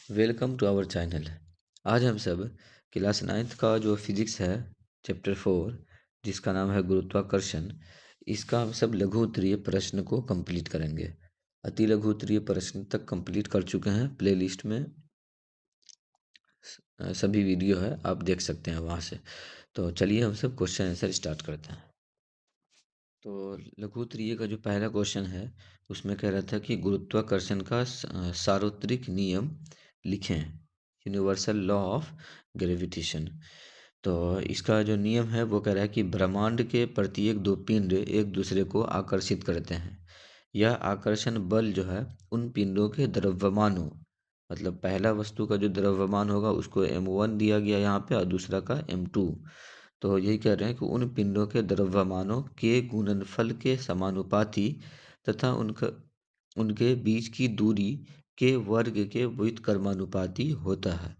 Welcome to our channel. आज हम सब क्लास 9th का जो फिजिक्स है चैप्टर 4 जिसका नाम है गुरुत्वाकर्षण, इसका हम सब लघु उत्तरीय प्रश्न को कंप्लीट करेंगे। अति लघु उत्तरीय प्रश्न तक कंप्लीट कर चुके हैं। प्लेलिस्ट में सभी वीडियो है, आप देख सकते हैं वहाँ से। तो चलिए हम सब क्वेश्चन आंसर स्टार्ट करते हैं। तो लघु उत्तरीय का जो पहला क्वेश्चन है उसमें कह रहा था कि गुरुत्वाकर्षण का सार्वत्रिक नियम लिखें, यूनिवर्सल लॉ ऑफ ग्रेविटेशन। तो इसका जो नियम है वो कह रहा है कि ब्रह्मांड के प्रत्येक दो पिंड एक दूसरे को आकर्षित करते हैं। यह आकर्षण बल जो है उन पिंडों के द्रव्यमानों, मतलब पहला वस्तु का जो द्रव्यमान होगा उसको m1 दिया गया यहाँ पे और दूसरा का m2। तो यही कह रहे हैं कि उन पिंडों के द्रव्यमानों के गुणनफल के समानुपाती तथा उनके बीच की दूरी के वर्ग के व्युत्क्रमानुपाती होता है।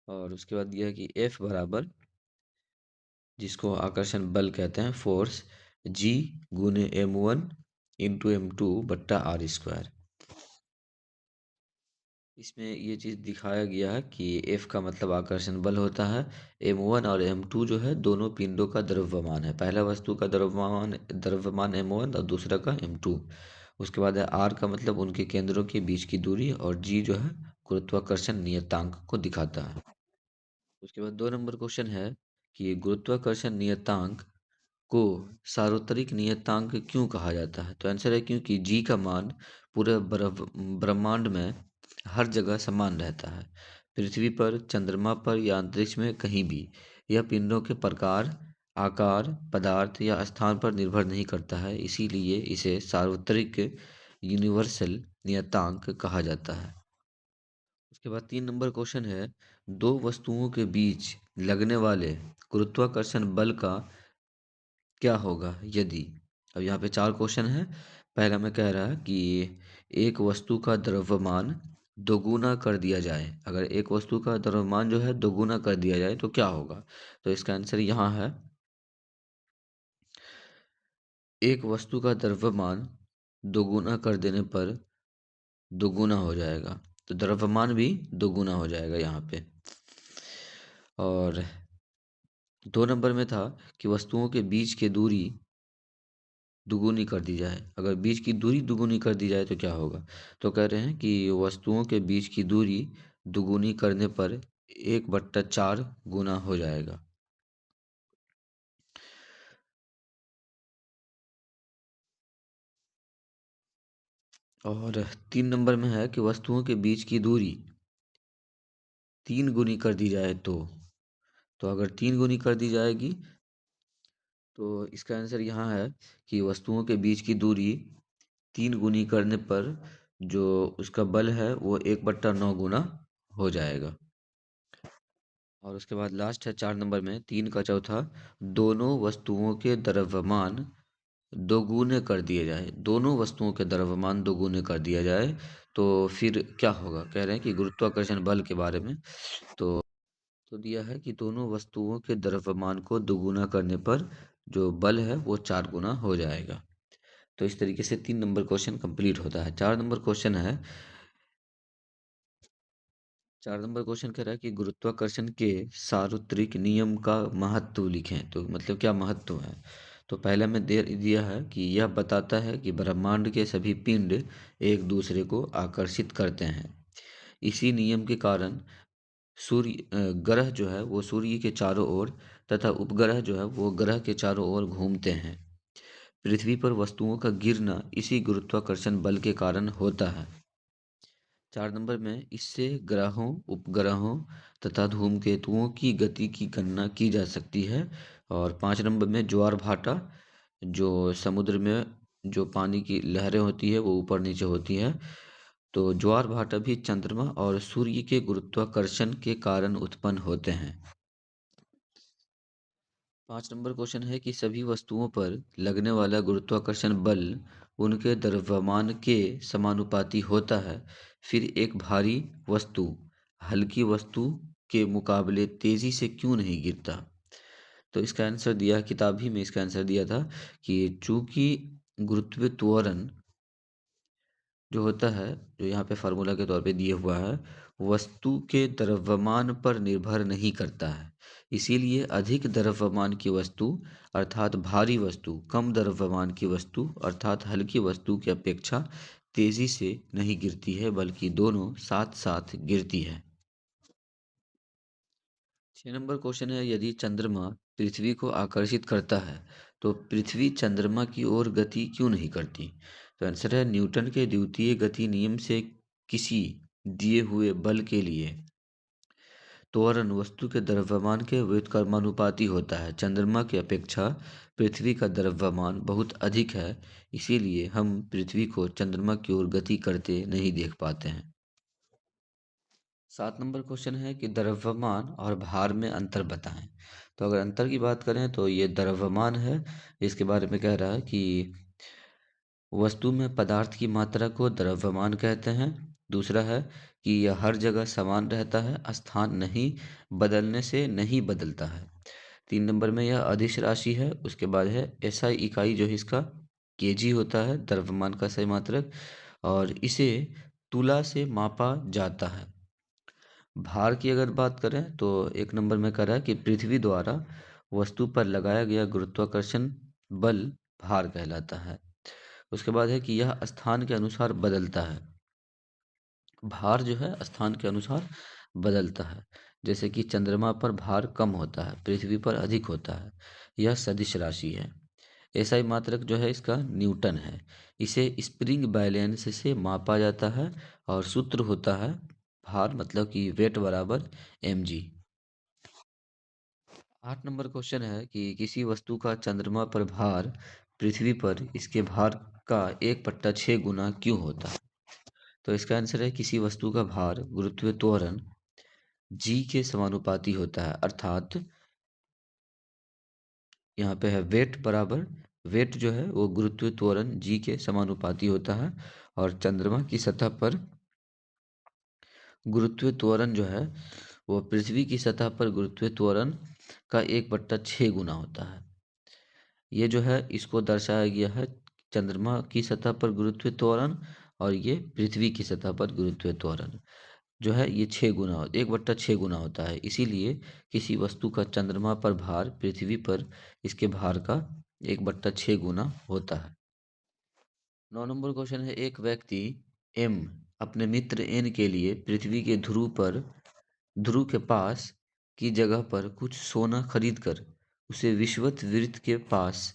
और उसके बाद यह है कि F बराबर, जिसको आकर्षण बल कहते हैं, फोर्स G गुने m1 इंटू m2 बट्टा आर स्क्वायर। इसमें ये चीज़ दिखाया गया है कि F का मतलब आकर्षण बल होता है। m1 और m2 जो है दोनों पिंडों का द्रव्यमान है। पहला वस्तु का द्रव्यमान m1 और दूसरा का m2। उसके बाद है R का मतलब उनके केंद्रों के बीच की दूरी, और G जो है गुरुत्वाकर्षण नियतांक को दिखाता है। उसके बाद 2 नंबर क्वेश्चन है कि गुरुत्वाकर्षण नियतांक को सार्वत्रिक नियतांक क्यों कहा जाता है। तो आंसर है क्योंकि जी का मान पूरे ब्रह्मांड में हर जगह समान रहता है। पृथ्वी पर, चंद्रमा पर या अंतरिक्ष में कहीं भी यह पिंडों के प्रकार, आकार, पदार्थ या स्थान पर निर्भर नहीं करता है, इसीलिए इसे सार्वत्रिक यूनिवर्सल नियतांक कहा जाता है। उसके बाद 3 नंबर क्वेश्चन है, दो वस्तुओं के बीच लगने वाले गुरुत्वाकर्षण बल का क्या होगा यदि। अब यहाँ पे 4 क्वेश्चन है। पहला में कह रहा है कि एक वस्तु का द्रव्यमान दोगुना कर दिया जाए, अगर एक वस्तु का द्रव्यमान जो है दोगुना कर दिया जाए तो क्या होगा। तो इसका आंसर यहाँ है, एक वस्तु का द्रव्यमान दोगुना कर देने पर दोगुना हो जाएगा, तो द्रव्यमान भी दोगुना हो जाएगा यहाँ पे। और 2 नंबर में था कि वस्तुओं के बीच की दूरी दुगुनी कर दी जाए, अगर बीच की दूरी दुगुनी कर दी जाए तो क्या होगा। तो कह रहे हैं कि वस्तुओं के बीच की दूरी दुगुनी करने पर 1/4 गुना हो जाएगा। और 3 नंबर में है कि वस्तुओं के बीच की दूरी 3 गुनी कर दी जाए तो अगर 3 गुनी कर दी जाएगी तो इसका आंसर यहाँ है कि वस्तुओं के बीच की दूरी 3 गुनी करने पर जो उसका बल है वो 1/9 गुना हो जाएगा। और उसके बाद लास्ट है 4 नंबर में 3 का चौथा, दोनों वस्तुओं के द्रव्यमान दोगुने कर दिए जाए, दोनों वस्तुओं के द्रव्यमान दोगुने कर दिया जाए तो फिर क्या होगा। कह रहे हैं कि गुरुत्वाकर्षण बल के बारे में। तो दिया है कि दोनों वस्तुओं के द्रव्यमान को दोगुना करने पर जो बल है वो 4 गुना हो जाएगा। तो इस तरीके से 3 नंबर क्वेश्चन कंप्लीट होता है। 4 नंबर क्वेश्चन कह रहा है कि गुरुत्वाकर्षण के सार्वत्रिक नियम का महत्व लिखें। तो मतलब क्या महत्व है। तो पहला में दे दिया है कि यह बताता है कि ब्रह्मांड के सभी पिंड एक दूसरे को आकर्षित करते हैं। इसी नियम के कारण ग्रह जो है वो सूर्य के चारों ओर तथा उपग्रह जो है वो ग्रह के चारों ओर घूमते हैं। पृथ्वी पर वस्तुओं का गिरना इसी गुरुत्वाकर्षण बल के कारण होता है। 4 नंबर में इससे ग्रहों, उपग्रहों तथा धूमकेतुओं की गति की गणना की जा सकती है। और 5 नंबर में ज्वार भाटा, जो समुद्र में जो पानी की लहरें होती है वो ऊपर नीचे होती है, तो ज्वार भाटा भी चंद्रमा और सूर्य के गुरुत्वाकर्षण के कारण उत्पन्न होते हैं। 5 नंबर क्वेश्चन है कि सभी वस्तुओं पर लगने वाला गुरुत्वाकर्षण बल उनके द्रव्यमान के समानुपाती होता है। फिर एक भारी वस्तु हल्की वस्तु के मुकाबले तेजी से क्यों नहीं गिरता। तो इसका आंसर दिया, किताब ही में इसका आंसर दिया था कि चूंकि गुरुत्व त्वरण जो होता है, जो यहाँ पे फार्मूला के तौर पे दिया हुआ है, वस्तु के द्रव्यमान पर निर्भर नहीं करता है। इसीलिए अधिक द्रव्यमान की वस्तु अर्थात भारी वस्तु कम द्रव्यमान की वस्तु अर्थात हल्की वस्तु की अपेक्षा तेजी से नहीं गिरती है, बल्कि दोनों साथ साथ गिरती है। 6 नंबर क्वेश्चन है, यदि चंद्रमा पृथ्वी को आकर्षित करता है तो पृथ्वी चंद्रमा की ओर गति क्यों नहीं करती? तो आंसर है, न्यूटन के द्वितीय गति नियम से किसी दिए हुए बल के लिए त्वरण वस्तु के द्रव्यमान के व्युत्क्रमानुपाती होता है। चंद्रमा की अपेक्षा पृथ्वी का द्रव्यमान बहुत अधिक है, इसीलिए हम पृथ्वी को चंद्रमा की ओर गति करते नहीं देख पाते हैं। 7 नंबर क्वेश्चन है कि द्रव्यमान और भार में अंतर बताएं। तो अगर अंतर की बात करें तो ये द्रव्यमान है, इसके बारे में कह रहा है कि वस्तु में पदार्थ की मात्रा को द्रव्यमान कहते हैं। दूसरा है कि यह हर जगह समान रहता है, स्थान नहीं बदलने से नहीं बदलता है। 3 नंबर में यह अदिश राशि है। उसके बाद है एसआई इकाई जो है इसका केजी होता है, द्रव्यमान का सही मात्रक, और इसे तुला से मापा जाता है। भार की अगर बात करें तो 1 नंबर में कह रहा है कि पृथ्वी द्वारा वस्तु पर लगाया गया गुरुत्वाकर्षण बल भार कहलाता है। उसके बाद है कि यह स्थान के अनुसार बदलता है। भार जो है स्थान के अनुसार बदलता है। जैसे कि चंद्रमा पर भार कम होता है, पृथ्वी पर अधिक होता है। यह सदिश राशि है। एसआई मात्रक जो है इसका न्यूटन है। इसे स्प्रिंग बैलेंस से मापा जाता है और सूत्र होता है भार मतलब कि वेट बराबर mg। 8 नंबर क्वेश्चन है कि किसी वस्तु का चंद्रमा पर भार पृथ्वी पर इसके भार का 1/6 गुना क्यों होता है? तो इसका आंसर है, किसी वस्तु का भार गुरुत्वीय त्वरण g के समानुपाती होता है, अर्थात यहाँ पे है वेट बराबर, वेट जो है वो गुरुत्वीय त्वरण g के समानुपाती होता है। और चंद्रमा की सतह पर गुरुत्वीय त्वरण जो है वो पृथ्वी की सतह पर गुरुत्वीय त्वरण का 1/6 गुना होता है। ये जो है इसको दर्शाया गया है चंद्रमा की सतह पर गुरुत्वीय त्वरण, और ये पृथ्वी की सतह पर गुरुत्वीय त्वरण जो है ये 6 गुना 1/6 गुना होता है। इसीलिए किसी वस्तु का चंद्रमा पर भार पृथ्वी पर इसके भार का 1/6 गुना होता है। 9 नंबर क्वेश्चन है, एक व्यक्ति एम अपने मित्र एन के लिए पृथ्वी के ध्रुव के पास की जगह पर कुछ सोना खरीद कर उसे विषुवत वृत्त के पास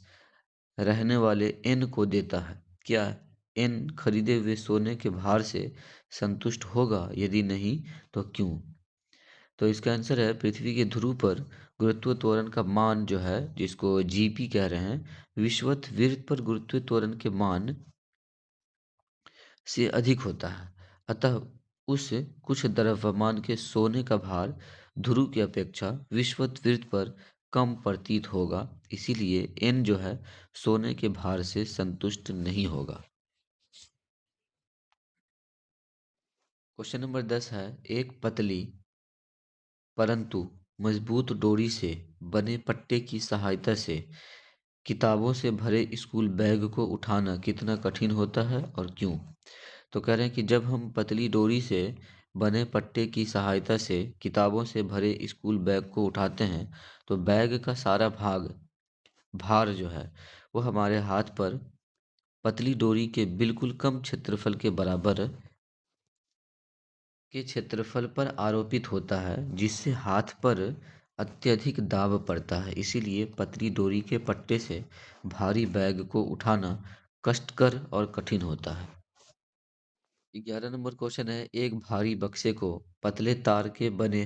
रहने वाले एन को देता है। क्या एन खरीदे हुए सोने के भार से संतुष्ट होगा? यदि नहीं तो क्यों? तो इसका आंसर है, पृथ्वी के ध्रुव पर गुरुत्व त्वरण का मान जो है जिसको जीपी कह रहे हैं, विषुवत वृत्त पर गुरुत्व त्वरण के मान से अधिक होता है। अतः उस कुछ द्रव्यमान के सोने का भार ध्रुव की अपेक्षा विषुवत वृत्त पर कम प्रतीत होगा, इसीलिए एन जो है सोने के भार से संतुष्ट नहीं होगा। क्वेश्चन नंबर 10 है, एक पतली परंतु मजबूत डोरी से बने पट्टे की सहायता से किताबों से भरे स्कूल बैग को उठाना कितना कठिन होता है और क्यों? तो कह रहे हैं कि जब हम पतली डोरी से बने पट्टे की सहायता से किताबों से भरे स्कूल बैग को उठाते हैं तो बैग का सारा भार जो है वो हमारे हाथ पर पतली डोरी के बिल्कुल कम क्षेत्रफल के बराबर के क्षेत्रफल पर आरोपित होता है, जिससे हाथ पर अत्यधिक दाब पड़ता है। इसीलिए पतली डोरी के पट्टे से भारी बैग को उठाना कष्टकर और कठिन होता है। 11 नंबर क्वेश्चन है, एक भारी बक्से को पतले तार के बने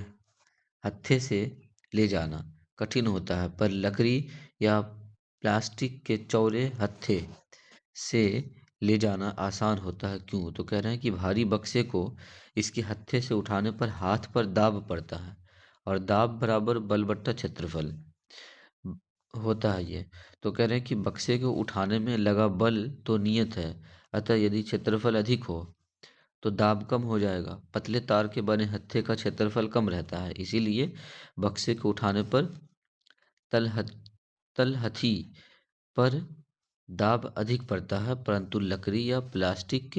हत्थे से ले जाना कठिन होता है, पर लकड़ी या प्लास्टिक के चौड़े हत्थे से ले जाना आसान होता है। क्यों? तो कह रहे हैं कि भारी बक्से को इसके हत्थे से उठाने पर हाथ पर दाब पड़ता है, और दाब बराबर बल बट्टा क्षेत्रफल होता है ये। तो कह रहे हैं कि बक्से को उठाने में लगा बल तो नियत है, अतः यदि क्षेत्रफल अधिक हो तो दाब कम हो जाएगा। पतले तार के बने हत्थे का क्षेत्रफल कम रहता है, इसीलिए बक्से को उठाने पर तलहथ तलहथी पर दाब अधिक पड़ता है, परंतु लकड़ी या प्लास्टिक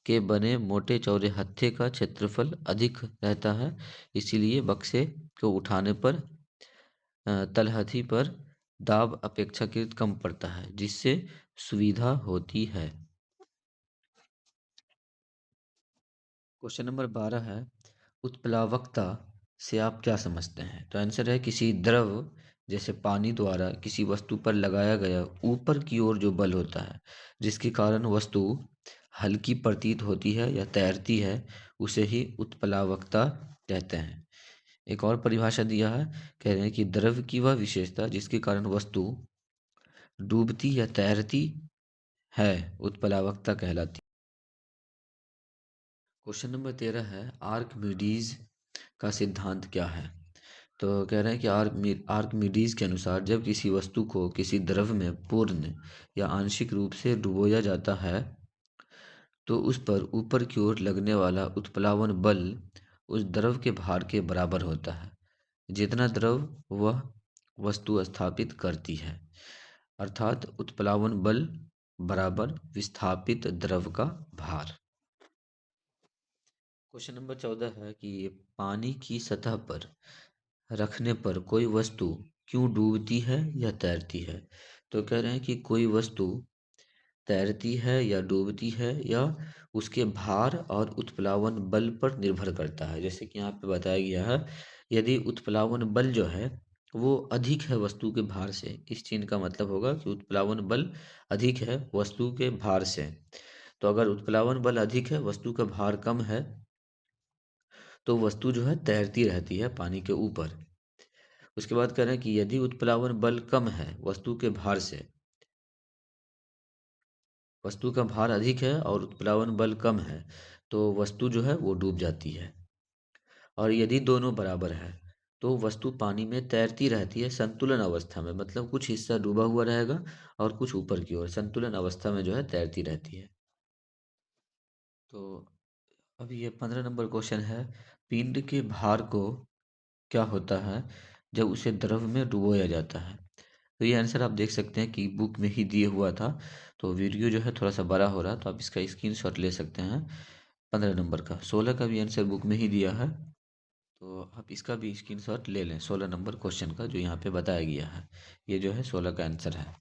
के बने मोटे चौड़े हत्थे का क्षेत्रफल अधिक रहता है, इसीलिए बक्से को उठाने पर तलहथी पर दाब अपेक्षाकृत कम पड़ता है, जिससे सुविधा होती है। क्वेश्चन नंबर 12 है, उत्प्लावकता से आप क्या समझते हैं? तो आंसर है, किसी द्रव जैसे पानी द्वारा किसी वस्तु पर लगाया गया ऊपर की ओर जो बल होता है, जिसके कारण वस्तु हल्की प्रतीत होती है या तैरती है, उसे ही उत्प्लावकता कहते हैं। एक और परिभाषा दिया है, कह रहे हैं कि द्रव की वह विशेषता जिसके कारण वस्तु डूबती या तैरती है, उत्प्लावकता कहलाती। क्वेश्चन नंबर 13 है, आर्किमिडीज का सिद्धांत क्या है? तो कह रहे हैं कि आर्किमिडीज के अनुसार जब किसी वस्तु को किसी द्रव में पूर्ण या आंशिक रूप से डुबोया जाता है, तो उस पर ऊपर की ओर लगने वाला उत्प्लावन बल उस द्रव के भार के बराबर होता है, जितना द्रव वह वस्तु स्थापित करती है। अर्थात उत्प्लावन बल बराबर विस्थापित द्रव का भार। क्वेश्चन नंबर 14 है कि पानी की सतह पर रखने पर कोई वस्तु क्यों डूबती है या तैरती है? तो कह रहे हैं कि कोई वस्तु तैरती है या डूबती है या उसके भार और उत्प्लावन बल पर निर्भर करता है। जैसे कि यहाँ पे बताया गया है, यदि उत्प्लावन बल जो है वो अधिक है वस्तु के भार से, इस चीज का मतलब होगा कि उत्प्लावन बल अधिक है वस्तु के भार से। तो अगर उत्प्लावन बल अधिक है, वस्तु का भार कम है, तो वस्तु जो है तैरती रहती है पानी के ऊपर। उसके बाद कह रहे हैं कि यदि उत्प्लावन बल कम है वस्तु के भार से, वस्तु का भार अधिक है और उत्प्लावन बल कम है, तो वस्तु जो है वो डूब जाती है। और यदि दोनों बराबर है तो वस्तु पानी में तैरती रहती है संतुलन अवस्था में, मतलब कुछ हिस्सा डूबा हुआ रहेगा और कुछ ऊपर की ओर संतुलन अवस्था में जो है तैरती रहती है। तो अभी ये 15 नंबर क्वेश्चन है, पिंड के भार को क्या होता है जब उसे द्रव में डुबोया जाता है? तो ये आंसर आप देख सकते हैं कि बुक में ही दिए हुआ था, तो वीडियो जो है थोड़ा सा बड़ा हो रहा है, तो आप इसका स्क्रीनशॉट ले सकते हैं। 15 नंबर का, 16 का भी आंसर बुक में ही दिया है, तो आप इसका भी स्क्रीनशॉट ले लें 16 नंबर क्वेश्चन का जो यहाँ पे बताया गया है। ये जो है 16 का आंसर है।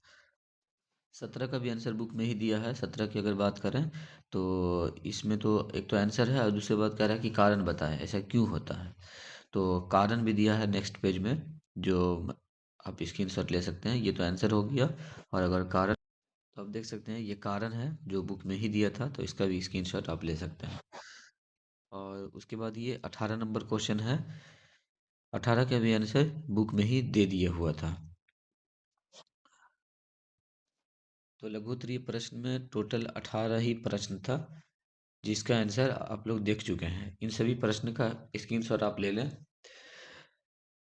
17 का भी आंसर बुक में ही दिया है। 17 की अगर बात करें तो इसमें तो एक तो आंसर है और दूसरी बात कह रहा है कि कारण बताएं ऐसा क्यों होता है। तो कारण भी दिया है नेक्स्ट पेज में, जो आप स्क्रीनशॉट ले सकते हैं। ये तो आंसर हो गया, और अगर कारण तो आप देख सकते हैं ये कारण है जो बुक में ही दिया था, तो इसका भी स्क्रीनशॉट आप ले सकते हैं। और उसके बाद ये 18 नंबर क्वेश्चन है। 18 का भी आंसर बुक में ही दे दिया हुआ था। तो लघु उत्तरीय प्रश्न में टोटल 18 ही प्रश्न था, जिसका आंसर आप लोग देख चुके हैं। इन सभी प्रश्न का स्क्रीनशॉट आप ले लें।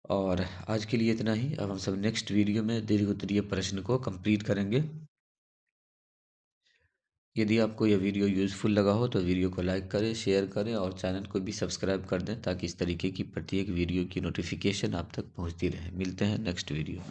और आज के लिए इतना ही। अब हम सब नेक्स्ट वीडियो में दीर्घ उत्तरीय प्रश्न को कंप्लीट करेंगे। यदि आपको यह वीडियो यूज़फुल लगा हो तो वीडियो को लाइक करें, शेयर करें और चैनल को भी सब्सक्राइब कर दें, ताकि इस तरीके की प्रत्येक वीडियो की नोटिफिकेशन आप तक पहुंचती रहे। मिलते हैं नेक्स्ट वीडियो।